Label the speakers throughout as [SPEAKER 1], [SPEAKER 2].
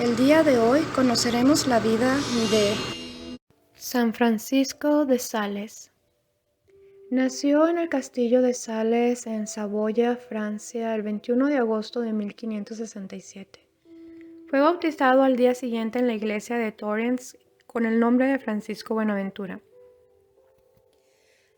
[SPEAKER 1] El día de hoy conoceremos la vida de San Francisco de Sales. Nació en el castillo de Sales en Saboya, Francia, el 21 de agosto de 1567. Fue bautizado al día siguiente en la iglesia de Torrens con el nombre de Francisco Buenaventura.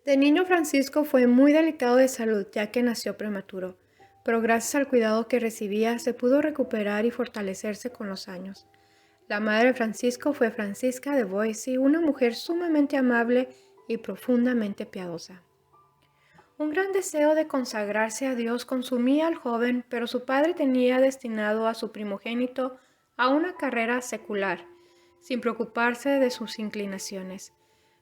[SPEAKER 1] De niño Francisco fue muy delicado de salud ya que nació prematuro, pero gracias al cuidado que recibía se pudo recuperar y fortalecerse con los años. La madre de Francisco fue Francisca de Boissy, una mujer sumamente amable y profundamente piadosa. Un gran deseo de consagrarse a Dios consumía al joven, pero su padre tenía destinado a su primogénito a una carrera secular, sin preocuparse de sus inclinaciones.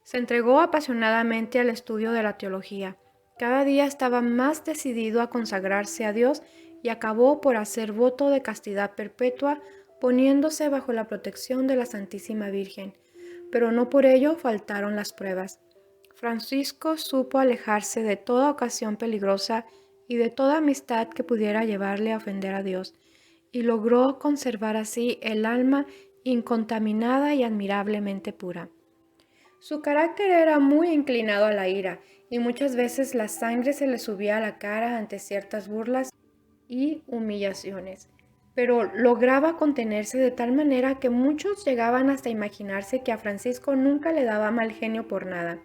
[SPEAKER 1] Se entregó apasionadamente al estudio de la teología. Cada día estaba más decidido a consagrarse a Dios y acabó por hacer voto de castidad perpetua, poniéndose bajo la protección de la Santísima Virgen. Pero no por ello faltaron las pruebas. Francisco supo alejarse de toda ocasión peligrosa y de toda amistad que pudiera llevarle a ofender a Dios, y logró conservar así el alma incontaminada y admirablemente pura. Su carácter era muy inclinado a la ira, y muchas veces la sangre se le subía a la cara ante ciertas burlas y humillaciones, pero lograba contenerse de tal manera que muchos llegaban hasta imaginarse que a Francisco nunca le daba mal genio por nada.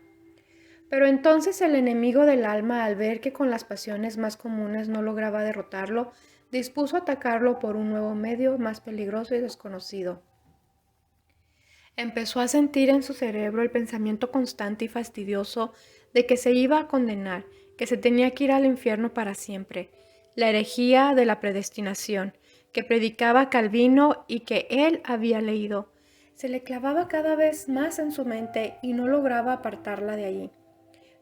[SPEAKER 1] Pero entonces el enemigo del alma, al ver que con las pasiones más comunes no lograba derrotarlo, dispuso atacarlo por un nuevo medio más peligroso y desconocido. Empezó a sentir en su cerebro el pensamiento constante y fastidioso de que se iba a condenar, que se tenía que ir al infierno para siempre, la herejía de la predestinación, que predicaba Calvino y que él había leído. Se le clavaba cada vez más en su mente y no lograba apartarla de allí.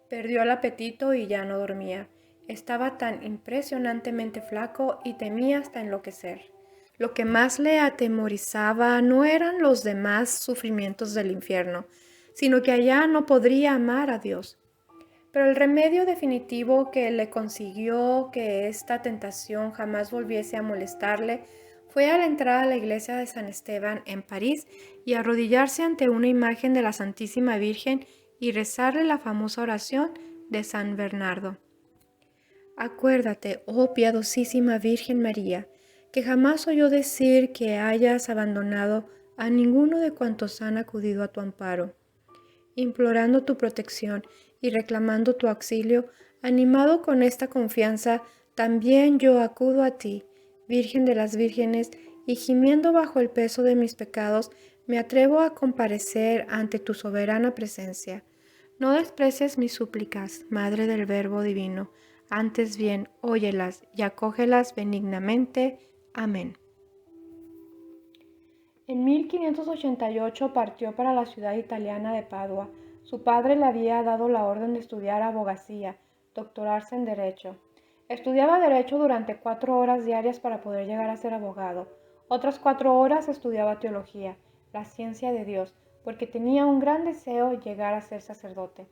[SPEAKER 1] Perdió el apetito y ya no dormía. Estaba tan impresionantemente flaco y temía hasta enloquecer. Lo que más le atemorizaba no eran los demás sufrimientos del infierno, sino que allá no podría amar a Dios. Pero el remedio definitivo que le consiguió que esta tentación jamás volviese a molestarle fue al entrar a la iglesia de San Esteban en París y arrodillarse ante una imagen de la Santísima Virgen y rezarle la famosa oración de San Bernardo. Acuérdate, oh piadosísima Virgen María, que jamás oyó decir que hayas abandonado a ninguno de cuantos han acudido a tu amparo. Implorando tu protección y reclamando tu auxilio, animado con esta confianza, también yo acudo a ti, Virgen de las Vírgenes, y gimiendo bajo el peso de mis pecados, me atrevo a comparecer ante tu soberana presencia. No desprecies mis súplicas, Madre del Verbo Divino, antes bien, óyelas y acógelas benignamente. Amén. En 1588 partió para la ciudad italiana de Padua. Su padre le había dado la orden de estudiar abogacía, doctorarse en Derecho. Estudiaba Derecho durante 4 horas diarias para poder llegar a ser abogado. Otras 4 horas estudiaba Teología, la ciencia de Dios, porque tenía un gran deseo llegar a ser sacerdote.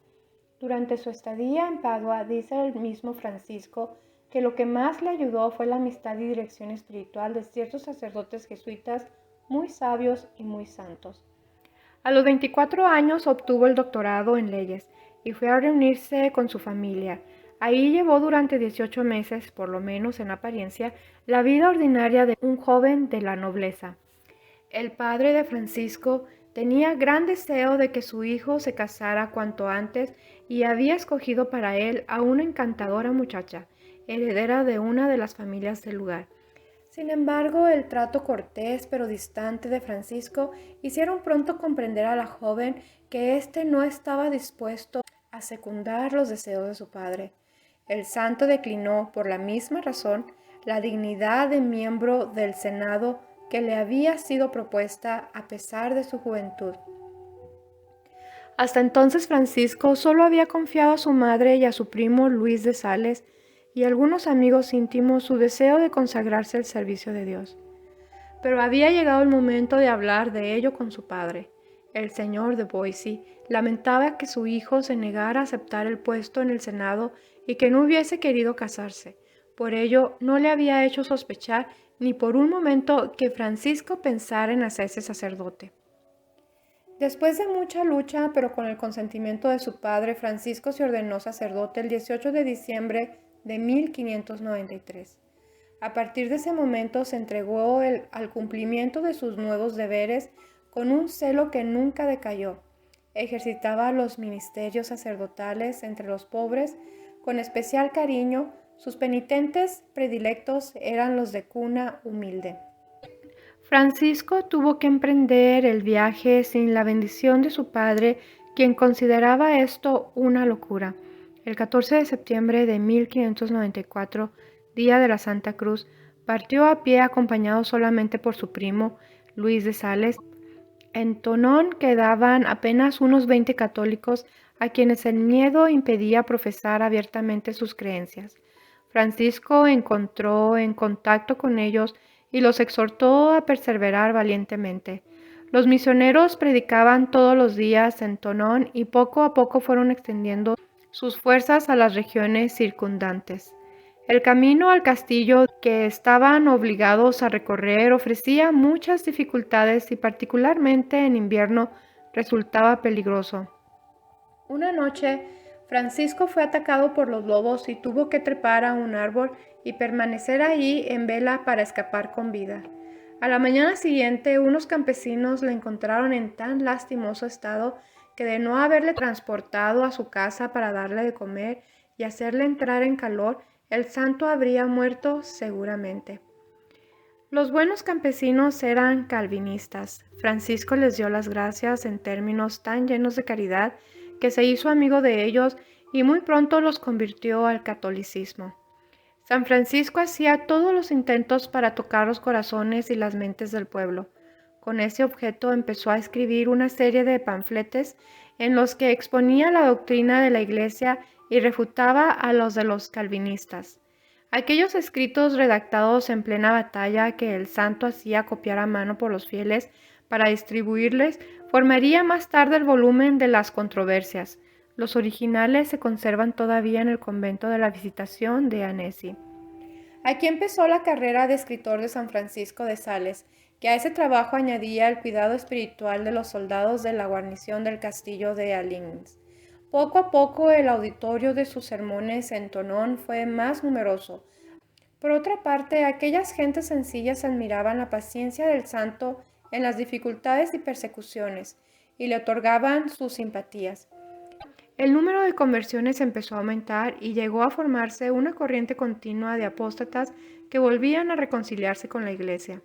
[SPEAKER 1] Durante su estadía en Padua, dice el mismo Francisco, que lo que más le ayudó fue la amistad y dirección espiritual de ciertos sacerdotes jesuitas muy sabios y muy santos. A los 24 años obtuvo el doctorado en leyes y fue a reunirse con su familia. Ahí llevó durante 18 meses, por lo menos en apariencia, la vida ordinaria de un joven de la nobleza. El padre de Francisco tenía gran deseo de que su hijo se casara cuanto antes y había escogido para él a una encantadora muchacha, heredera de una de las familias del lugar. Sin embargo, el trato cortés pero distante de Francisco hicieron pronto comprender a la joven que éste no estaba dispuesto a secundar los deseos de su padre. El santo declinó, por la misma razón, la dignidad de miembro del Senado que le había sido propuesta a pesar de su juventud. Hasta entonces Francisco solo había confiado a su madre y a su primo Luis de Sales y a algunos amigos íntimos su deseo de consagrarse al servicio de Dios. Pero había llegado el momento de hablar de ello con su padre. El señor de Boissy lamentaba que su hijo se negara a aceptar el puesto en el Senado y que no hubiese querido casarse. Por ello no le había hecho sospechar ni por un momento que Francisco pensara en hacerse sacerdote. Después de mucha lucha, pero con el consentimiento de su padre, Francisco se ordenó sacerdote el 18 de diciembre de 1593. A partir de ese momento se entregó al cumplimiento de sus nuevos deberes con un celo que nunca decayó. Ejercitaba los ministerios sacerdotales entre los pobres con especial cariño. Sus penitentes predilectos eran los de cuna humilde. Francisco tuvo que emprender el viaje sin la bendición de su padre, quien consideraba esto una locura. El 14 de septiembre de 1594, día de la Santa Cruz, partió a pie acompañado solamente por su primo, Luis de Sales. En Tonón quedaban apenas unos 20 católicos a quienes el miedo impedía profesar abiertamente sus creencias. Francisco encontró en contacto con ellos y los exhortó a perseverar valientemente. Los misioneros predicaban todos los días en Tonón y poco a poco fueron extendiendo sus fuerzas a las regiones circundantes. El camino al castillo que estaban obligados a recorrer ofrecía muchas dificultades y particularmente en invierno resultaba peligroso. Una noche, Francisco fue atacado por los lobos y tuvo que trepar a un árbol y permanecer ahí en vela para escapar con vida. A la mañana siguiente, unos campesinos le encontraron en tan lastimoso estado que de no haberle transportado a su casa para darle de comer y hacerle entrar en calor, el santo habría muerto seguramente. Los buenos campesinos eran calvinistas. Francisco les dio las gracias en términos tan llenos de caridad que se hizo amigo de ellos y muy pronto los convirtió al catolicismo. San Francisco hacía todos los intentos para tocar los corazones y las mentes del pueblo. Con ese objeto empezó a escribir una serie de panfletes en los que exponía la doctrina de la Iglesia y refutaba a los de los calvinistas. Aquellos escritos redactados en plena batalla que el santo hacía copiar a mano por los fieles para distribuirles formaría más tarde el volumen de las controversias. Los originales se conservan todavía en el convento de la Visitación de Annecy. Aquí empezó la carrera de escritor de San Francisco de Sales, que a ese trabajo añadía el cuidado espiritual de los soldados de la guarnición del castillo de Alins. Poco a poco el auditorio de sus sermones en Tonón fue más numeroso. Por otra parte, aquellas gentes sencillas admiraban la paciencia del santo en las dificultades y persecuciones, y le otorgaban sus simpatías. El número de conversiones empezó a aumentar y llegó a formarse una corriente continua de apóstatas que volvían a reconciliarse con la Iglesia.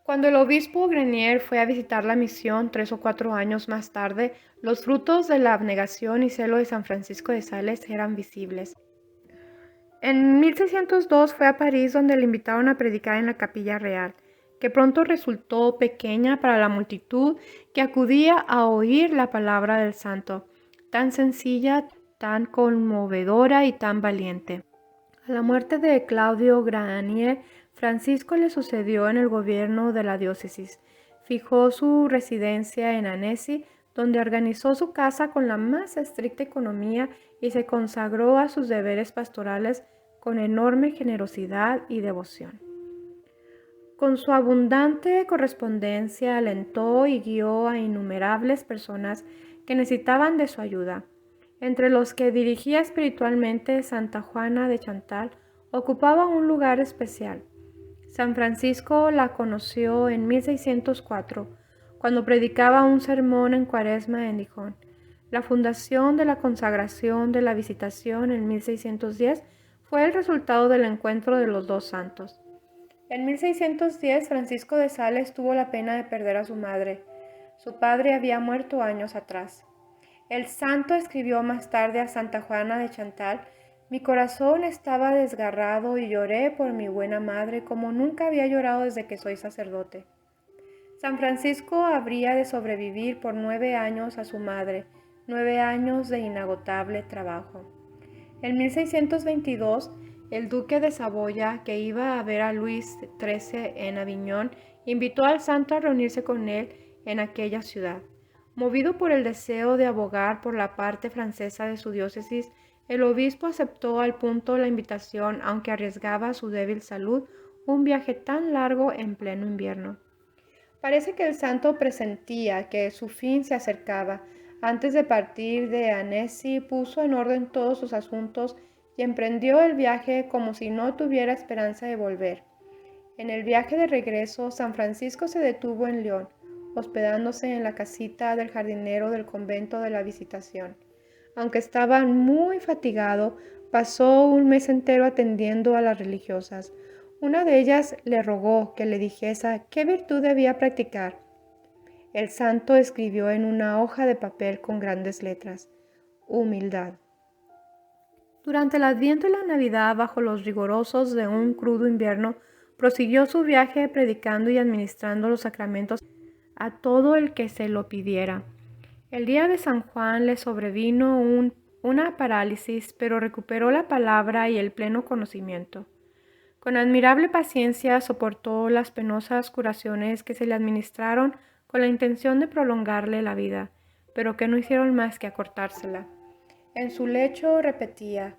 [SPEAKER 1] Cuando el obispo Grenier fue a visitar la misión 3 o 4 años más tarde, los frutos de la abnegación y celo de San Francisco de Sales eran visibles. En 1602 fue a París, donde le invitaron a predicar en la Capilla Real, que pronto resultó pequeña para la multitud que acudía a oír la palabra del santo, tan sencilla, tan conmovedora y tan valiente. A la muerte de Claudio Granier, Francisco le sucedió en el gobierno de la diócesis. Fijó su residencia en Annecy, donde organizó su casa con la más estricta economía y se consagró a sus deberes pastorales con enorme generosidad y devoción. Con su abundante correspondencia alentó y guió a innumerables personas que necesitaban de su ayuda. Entre los que dirigía espiritualmente, Santa Juana de Chantal ocupaba un lugar especial. San Francisco la conoció en 1604, cuando predicaba un sermón en Cuaresma en Dijon. La fundación de la consagración de la Visitación en 1610 fue el resultado del encuentro de los dos santos. En 1610, Francisco de Sales tuvo la pena de perder a su madre. Su padre había muerto años atrás. El santo escribió más tarde a Santa Juana de Chantal: mi corazón estaba desgarrado y lloré por mi buena madre como nunca había llorado desde que soy sacerdote. San Francisco habría de sobrevivir por 9 años a su madre, 9 años de inagotable trabajo. En 1622, el duque de Saboya, que iba a ver a Luis XIII en Aviñón, invitó al santo a reunirse con él en aquella ciudad. Movido por el deseo de abogar por la parte francesa de su diócesis, el obispo aceptó al punto la invitación, aunque arriesgaba su débil salud, un viaje tan largo en pleno invierno. Parece que el santo presentía que su fin se acercaba. Antes de partir de Annecy, puso en orden todos sus asuntos y emprendió el viaje como si no tuviera esperanza de volver. En el viaje de regreso, San Francisco se detuvo en León, hospedándose en la casita del jardinero del convento de la Visitación. Aunque estaba muy fatigado, pasó un mes entero atendiendo a las religiosas. Una de ellas le rogó que le dijese qué virtud debía practicar. El santo escribió en una hoja de papel con grandes letras: humildad. Durante el Adviento y la Navidad, bajo los rigorosos de un crudo invierno, prosiguió su viaje predicando y administrando los sacramentos a todo el que se lo pidiera. El día de San Juan le sobrevino una parálisis, pero recuperó la palabra y el pleno conocimiento. Con admirable paciencia soportó las penosas curaciones que se le administraron con la intención de prolongarle la vida, pero que no hicieron más que acortársela. En su lecho repetía: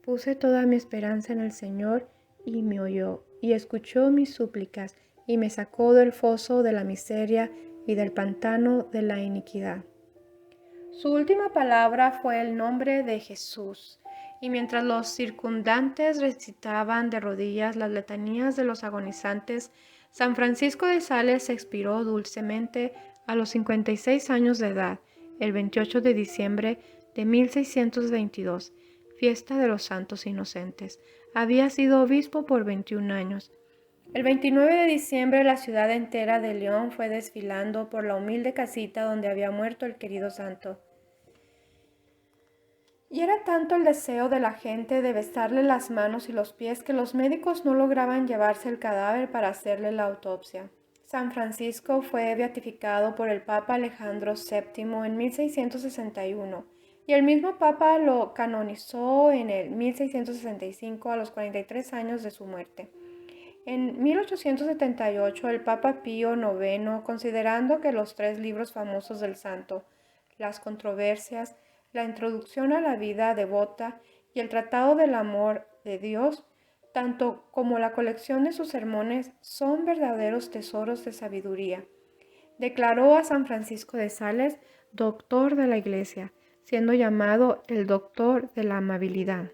[SPEAKER 1] puse toda mi esperanza en el Señor, y me oyó, y escuchó mis súplicas, y me sacó del foso de la miseria y del pantano de la iniquidad. Su última palabra fue el nombre de Jesús, y mientras los circundantes recitaban de rodillas las letanías de los agonizantes, San Francisco de Sales expiró dulcemente a los 56 años de edad, el 28 de diciembre de 1622, fiesta de los santos inocentes. Había sido obispo por 21 años. El 29 de diciembre la ciudad entera de León fue desfilando por la humilde casita donde había muerto el querido santo. Y era tanto el deseo de la gente de besarle las manos y los pies que los médicos no lograban llevarse el cadáver para hacerle la autopsia. San Francisco fue beatificado por el Papa Alejandro VII en 1661 y el mismo Papa lo canonizó en el 1665 a los 43 años de su muerte. En 1878 el Papa Pío IX, considerando que los 3 libros famosos del santo, las controversias, la introducción a la vida devota y el tratado del amor de Dios, tanto como la colección de sus sermones, son verdaderos tesoros de sabiduría, declaró a San Francisco de Sales doctor de la Iglesia, siendo llamado el doctor de la amabilidad.